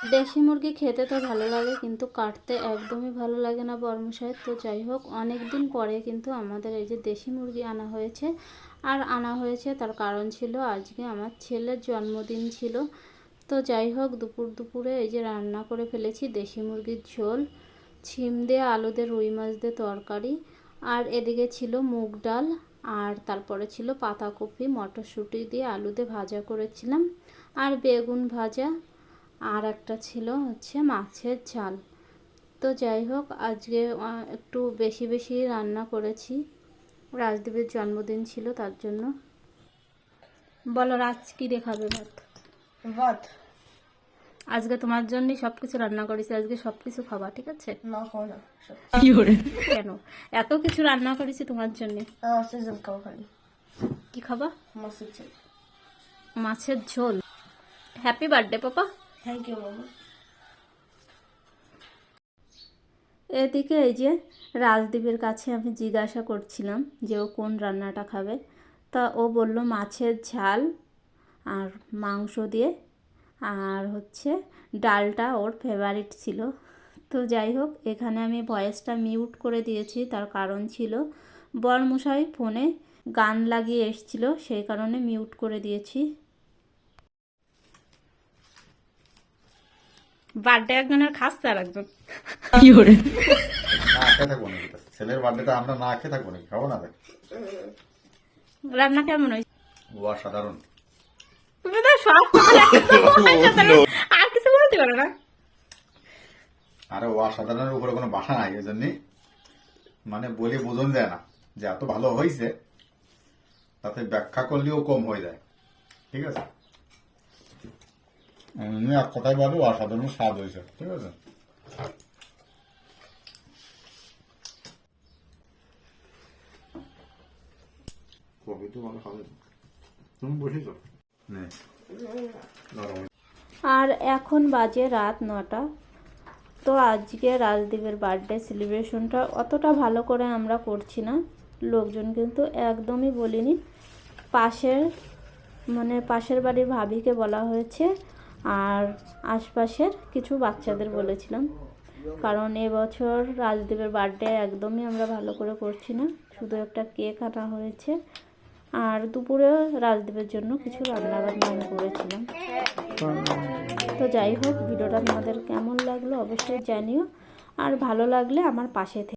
দেশি মুরগি খেতে তো ভালো লাগে, কিন্তু কাটতে একদমই ভালো লাগে না বর্মশাই। তো যাই হোক, অনেক দিন পরে কিন্তু আমাদের এই যে দেশি মুরগি আনা হয়েছে। আর আনা হয়েছে তার কারণ ছিল, আজকে আমার ছেলের জন্মদিন ছিল। তো যাই হোক, দুপুরে এই যে রান্না করে ফেলেছি দেশি মুরগির ঝোল, ছিম দিয়ে আলু দিয়ে রুই মাছ দিয়ে তরকারি, আর এদিকে ছিল মুগ ডাল, আর তারপরে ছিল পাতাকপি মটরশুঁটি দিয়ে আলু দিয়ে ভাজা করেছিলাম, আর বেগুন ভাজা, আর একটা ছিল হচ্ছে মাছের ঝাল। তো যাই হোক, আজকে একটু বেশি বেশি রান্না করেছি, রাজদীপের জন্মদিন ছিল তার জন্য। বলো রাজ কি দেখাবে? ভাত। ভাত আজকে তোমার জন্যই সব কিছু রান্না করেছি, আজকে সব কিছু খাবা, ঠিক আছে? না খাও না। কেন? এত কিছু রান্না করেছি তোমার জন্যে। মাছের ঝোল খাও খালি। কি খাবা? মাছের ঝোল। মাছের ঝোল। Happy birthday papa. Thank you মামা। এদিকে এই যে রাজদীপের কাছে আমি জিজ্ঞাসা করছিলাম যে ও কোন রান্নাটা খাবে। তা ও বলল মাছের ঝাল আর মাংস দিয়ে, আর হচ্ছে ডালটা ওর ফেভারিট ছিল। তো যাই হোক, এখানে আমি ভয়েসটা মিউট করে দিয়েছি, তার কারণ ছিল বরমশাই ফোনে গান লাগিয়ে এসছিল, সেই কারণে মিউট করে দিয়েছি। বার্থডে একজনের খাচ্ছে আর একজন না খেয়ে থাকবো নাকি? ছেলের বার্থডেটা আমরা না খেয়ে থাকবো নাকি? খাবো না দেখ। রান্না কেমন হয়েছে? ও সাধারণ। তুমি তো সব কথা আর কিছু বলতে পারো না। আরে ও সাধারণের উপরে কোনো বাসা নাই, এই জন্য মানে বলে বোঝন যায় না যে এত ভালো হয়েছে, তাতে ব্যাখ্যা করলেও কম হয়ে যায়। ঠিক আছে, এমনি এক কথায় বলে অসাধারণ স্বাদ হয়েছে। ঠিক আছে, কবি তো ভালো খাবে, তুমি বসেছ নরম। আর এখন বাজে রাত 9টা। তো আজকে রাজদীপের বার্থডে সেলিব্রেশনটা অতটা ভালো করে আমরা করছি না, লোকজন কিন্তু একদমই বলিনি। পাশের বাড়ির ভাবিকে বলা হয়েছে, আর আশপাশের কিছু বাচ্চাদের বলেছিলাম, কারণ এবছর রাজদীপের বার্থডে একদমই আমরা ভালো করে করছি না, শুধু একটা কেক আনা হয়েছে। আর দুপুরে রাজদীপের জন্য কিছু রান্নাবান্না আমি করেছিলাম। তো যাই হোক, ভিডিওটা তোমাদের কেমন লাগলো অবশ্যই জানিও, আর ভালো লাগলে আমার পাশে থেকে